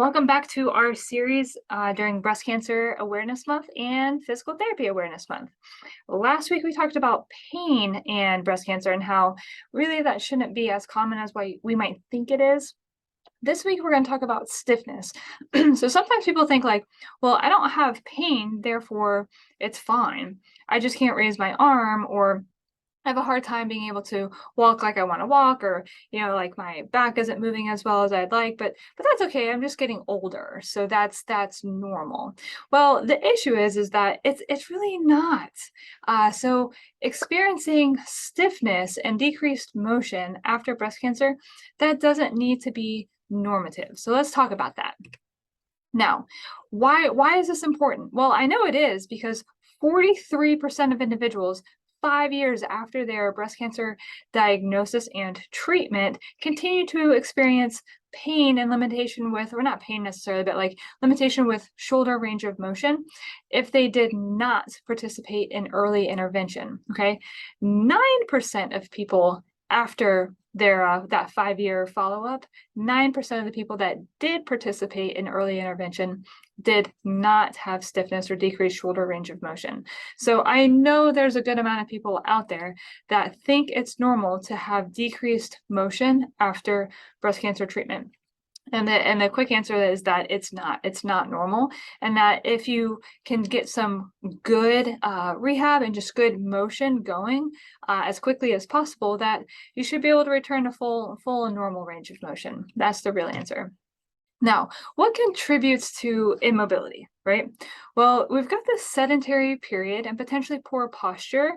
Welcome back to our series during Breast Cancer Awareness Month and Physical Therapy Awareness Month. Last week we talked about pain and breast cancer and how really that shouldn't be as common as we might think it is. This week we're going to talk about stiffness. So sometimes people think like, well, I don't have pain, therefore it's fine. I just can't raise my arm, or I have a hard time being able to walk like I want to walk, or like my back isn't moving as well as I'd like, but that's okay. I'm just getting older, so that's normal. Well, the issue is that it's really not. So experiencing stiffness and decreased motion after breast cancer, that doesn't need to be normative. So let's talk about that. Now, why is this important? Well, I know it is because 43% of individuals 5 years after their breast cancer diagnosis and treatment continue to experience pain and limitation with, or not pain necessarily, but like limitation with shoulder range of motion if they did not participate in early intervention. Okay. 9% of people after their that 5-year follow-up, 9% of the people that did participate in early intervention did not have stiffness or decreased shoulder range of motion. So I know there's a good amount of people out there that think it's normal to have decreased motion after breast cancer treatment. And the quick answer is that it's not normal, and that if you can get some good rehab and just good motion going as quickly as possible, that you should be able to return to full and normal range of motion. That's the real answer. Now, what contributes to immobility, right? Well, we've got this sedentary period and potentially poor posture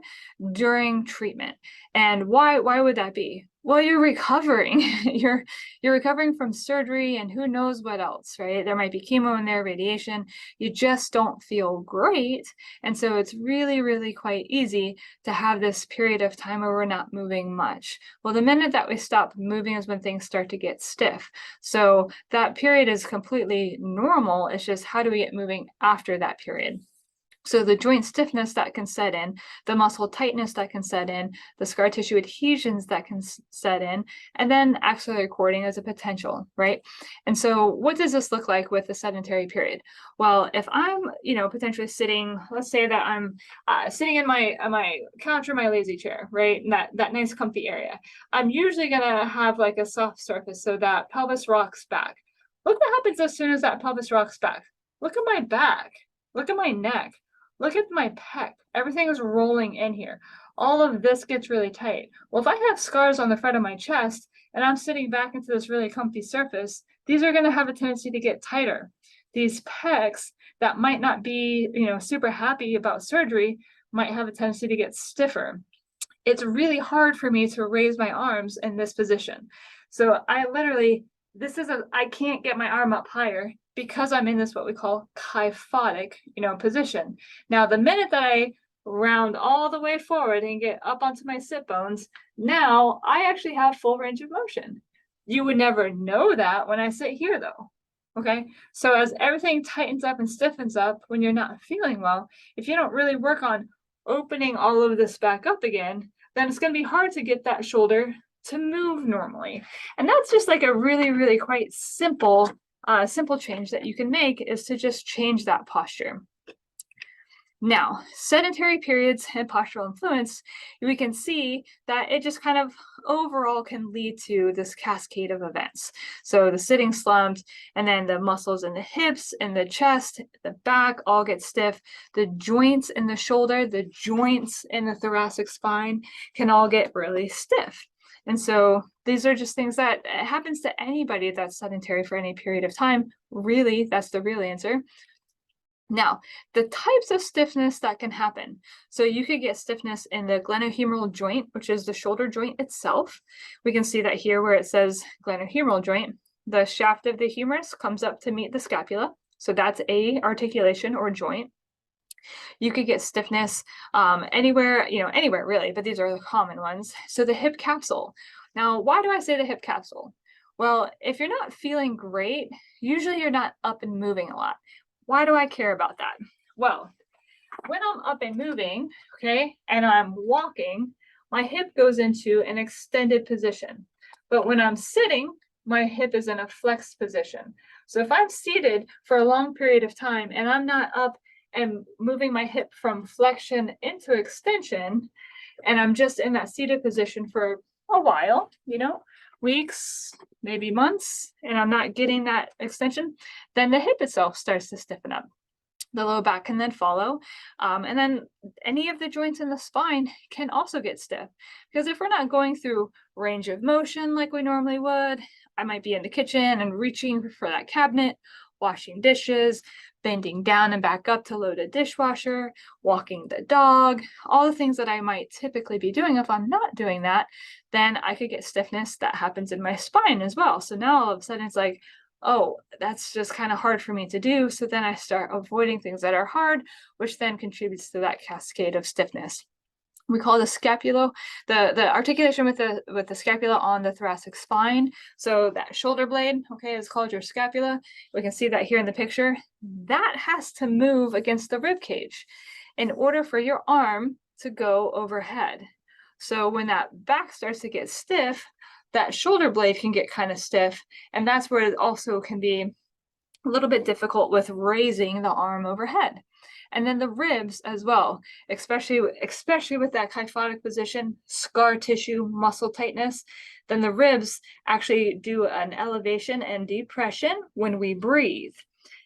during treatment. And why would that be? Well, you're recovering. you're recovering from surgery and who knows what else, right? There might be chemo in there, radiation. You just don't feel great. And so it's really, really quite easy to have this period of time where we're not moving much. Well, the minute that we stop moving is when things start to get stiff. So that period is completely normal. It's just how do we get moving after that period? So the joint stiffness that can set in, the muscle tightness that can set in, the scar tissue adhesions that can set in, and then axillary cording as a potential, right? And so what does this look like with the sedentary period? Well, if I'm, potentially sitting, let's say that I'm sitting in my couch or my lazy chair, right? In that nice comfy area, I'm usually gonna have like a soft surface so that pelvis rocks back. Look what happens as soon as that pelvis rocks back. Look at my back. Look at my neck. Look at my pec. Everything is rolling in here. All of this gets really tight. Well, if I have scars on the front of my chest and I'm sitting back into this really comfy surface, these are going to have a tendency to get tighter. These pecs that might not be, super happy about surgery might have a tendency to get stiffer. It's really hard for me to raise my arms in this position. So I can't get my arm up higher because I'm in this what we call kyphotic, position. Now, the minute that I round all the way forward and get up onto my sit bones, now I actually have full range of motion. You would never know that when I sit here though. Okay, so as everything tightens up and stiffens up when you're not feeling well, if you don't really work on opening all of this back up again, then it's going to be hard to get that shoulder to move normally. And that's just like a really, really quite simple change that you can make, is to just change that posture. Now, sedentary periods and postural influence, we can see that it just kind of overall can lead to this cascade of events. So the sitting slumped, and then the muscles in the hips and the chest, the back all get stiff. The joints in the shoulder, the joints in the thoracic spine can all get really stiff. And so these are just things that happens to anybody that's sedentary for any period of time. Really, that's the real answer. Now, the types of stiffness that can happen. So you could get stiffness in the glenohumeral joint, which is the shoulder joint itself. We can see that here where it says glenohumeral joint, the shaft of the humerus comes up to meet the scapula. So that's a articulation or joint. You could get stiffness anywhere really, but these are the common ones. So the hip capsule. Now, why do I say the hip capsule? Well, if you're not feeling great, usually you're not up and moving a lot. Why do I care about that? Well, when I'm up and moving, okay, and I'm walking, my hip goes into an extended position. But when I'm sitting, my hip is in a flexed position. So if I'm seated for a long period of time and I'm not up and moving my hip from flexion into extension, and I'm just in that seated position for a while, weeks, maybe months, and I'm not getting that extension, then the hip itself starts to stiffen up. The low back can then follow. And then any of the joints in the spine can also get stiff, because if we're not going through range of motion like we normally would, I might be in the kitchen and reaching for that cabinet, washing dishes, bending down and back up to load a dishwasher, walking the dog, all the things that I might typically be doing. If I'm not doing that, then I could get stiffness that happens in my spine as well. So now all of a sudden it's like, oh, that's just kind of hard for me to do. So then I start avoiding things that are hard, which then contributes to that cascade of stiffness. We call the scapula, the articulation with the scapula on the thoracic spine. So that shoulder blade, okay, is called your scapula. We can see that here in the picture. That has to move against the rib cage in order for your arm to go overhead. So when that back starts to get stiff, that shoulder blade can get kind of stiff, and that's where it also can be a little bit difficult with raising the arm overhead. And then the ribs as well, especially with that kyphotic position, scar tissue, muscle tightness, then the ribs actually do an elevation and depression when we breathe.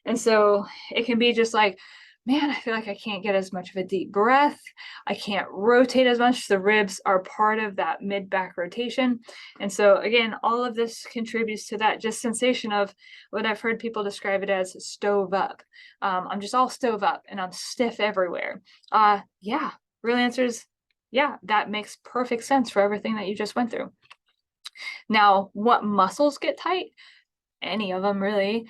And so it can be just like, man, I feel like I can't get as much of a deep breath. I can't rotate as much. The ribs are part of that mid-back rotation. And so again, all of this contributes to that just sensation of what I've heard people describe it as stove up. I'm just all stove up and I'm stiff everywhere. Yeah, real answer is, yeah, that makes perfect sense for everything that you just went through. Now, what muscles get tight? Any of them really.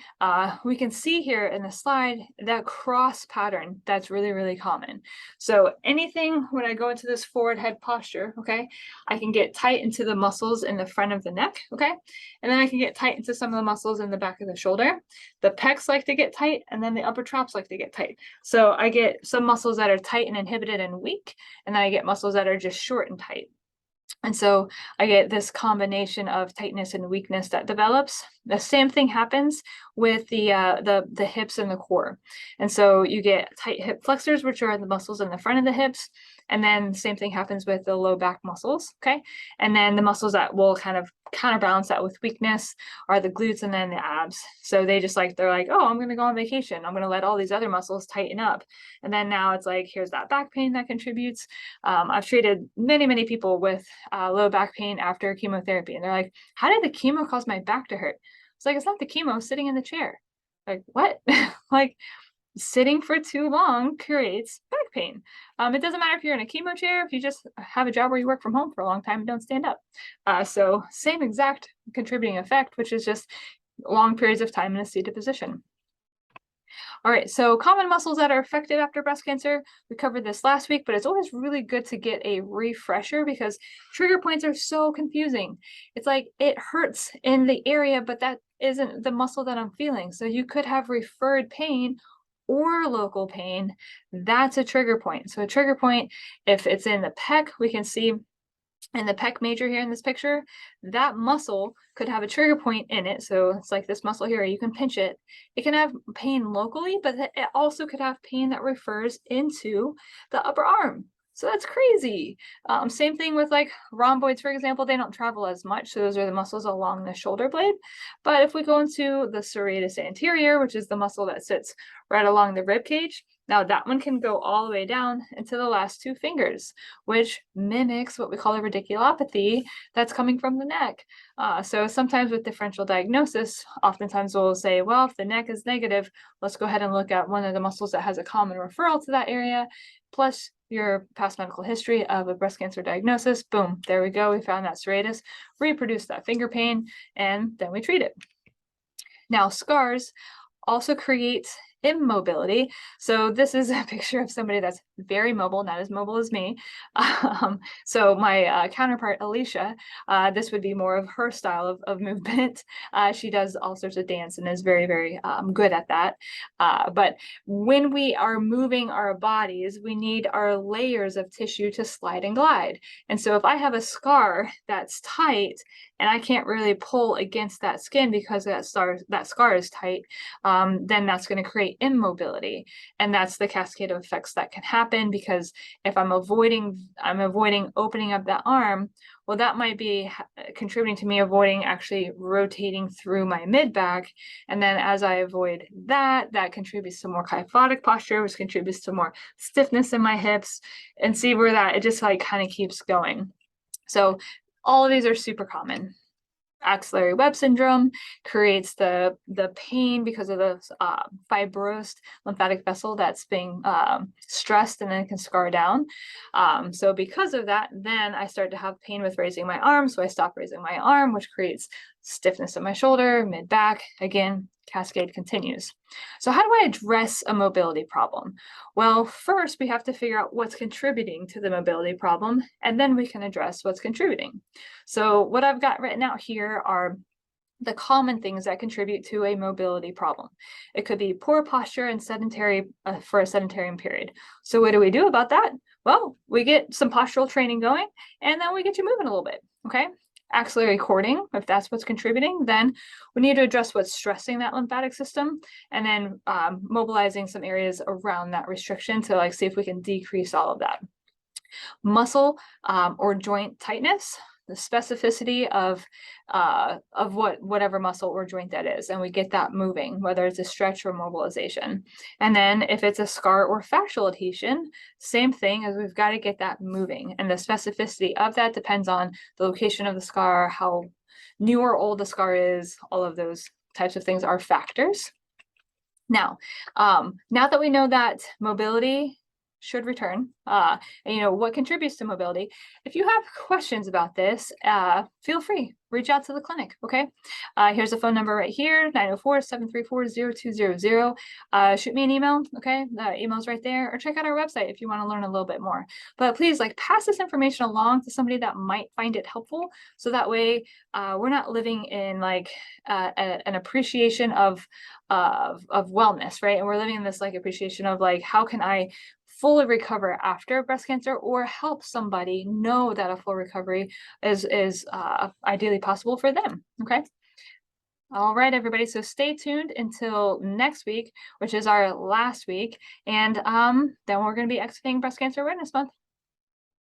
We can see here in the slide that cross pattern that's really, really common. So anything when I go into this forward head posture, okay, I can get tight into the muscles in the front of the neck, okay, and then I can get tight into some of the muscles in the back of the shoulder. The pecs like to get tight, and then the upper traps like to get tight. So I get some muscles that are tight and inhibited and weak, and then I get muscles that are just short and tight. And so I get this combination of tightness and weakness that develops. The same thing happens with the hips and the core. And so you get tight hip flexors, which are the muscles in the front of the hips. And then the same thing happens with the low back muscles, okay? And then the muscles that will kind of counterbalance that with weakness are the glutes and then the abs. So they're like, oh, I'm going to go on vacation. I'm going to let all these other muscles tighten up. And then now it's like, here's that back pain that contributes. I've treated many people with low back pain after chemotherapy. And they're like, how did the chemo cause my back to hurt? It's like, it's not the chemo, sitting in the chair. Like, what? Like, sitting for too long creates back pain. It doesn't matter if you're in a chemo chair, if you just have a job where you work from home for a long time and don't stand up. So same exact contributing effect, which is just long periods of time in a seated position. All right, so common muscles that are affected after breast cancer. We covered this last week, but it's always really good to get a refresher because trigger points are so confusing. It's like it hurts in the area, but that isn't the muscle that I'm feeling. So you could have referred pain or local pain. That's a trigger point. So a trigger point, if it's in the pec, we can see in the pec major here in this picture, that muscle could have a trigger point in it. So it's like this muscle here, you can pinch it. It can have pain locally, but it also could have pain that refers into the upper arm. So that's crazy. Same thing with like rhomboids, for example, they don't travel as much. So those are the muscles along the shoulder blade. But if we go into the serratus anterior, which is the muscle that sits right along the rib cage, now that one can go all the way down into the last two fingers, which mimics what we call a radiculopathy that's coming from the neck. So sometimes with differential diagnosis, oftentimes we'll say, well, if the neck is negative, let's go ahead and look at one of the muscles that has a common referral to that area, plus your past medical history of a breast cancer diagnosis. Boom, there we go. We found that serratus, reproduce that finger pain, and then we treat it. Now, scars also create immobility. So this is a picture of somebody that's very mobile, not as mobile as me. So my counterpart, Alicia, this would be more of her style of movement. She does all sorts of dance and is very, very good at that. But when we are moving our bodies, we need our layers of tissue to slide and glide. And so if I have a scar that's tight and I can't really pull against that skin because that scar is tight, then that's going to create immobility. And that's the cascade of effects that can happen, because if I'm avoiding opening up that arm, well, that might be contributing to me avoiding actually rotating through my mid back. And then as I avoid that, that contributes to more kyphotic posture, which contributes to more stiffness in my hips. And see where that, it just like kind of keeps going. So all of these are super common. Axillary web syndrome creates the pain because of the fibrosed lymphatic vessel that's being stressed, and then it can scar down. So because of that, then I start to have pain with raising my arm. So I stop raising my arm, which creates stiffness in my shoulder, mid back. Again, cascade continues. So how do I address a mobility problem? Well, first we have to figure out what's contributing to the mobility problem, and then we can address what's contributing. So what I've got written out here are the common things that contribute to a mobility problem. It could be poor posture and sedentary for a sedentary period. So what do we do about that? Well, we get some postural training going, and then we get you moving a little bit, okay? Axillary cording, if that's what's contributing, then we need to address what's stressing that lymphatic system, and then mobilizing some areas around that restriction to like see if we can decrease all of that. Muscle or joint tightness, the specificity of whatever muscle or joint that is, and we get that moving, whether it's a stretch or mobilization. And then if it's a scar or fascial adhesion, same thing, as we've got to get that moving, and the specificity of that depends on the location of the scar, how new or old the scar is. All of those types of things are factors. Now that we know that mobility should return, and you know what contributes to mobility, if you have questions about this, feel free, reach out to the clinic, okay? Here's the phone number right here, 904-734-0200. Shoot me an email, okay? The email's right there, or check out our website if you want to learn a little bit more. But please, like, pass this information along to somebody that might find it helpful, so that way we're not living in like an appreciation of wellness, right? And we're living in this like appreciation of like, how can I fully recover after breast cancer, or help somebody know that a full recovery is ideally possible for them, okay? All right, everybody, so stay tuned until next week, which is our last week, and then we're going to be exiting Breast Cancer Awareness Month.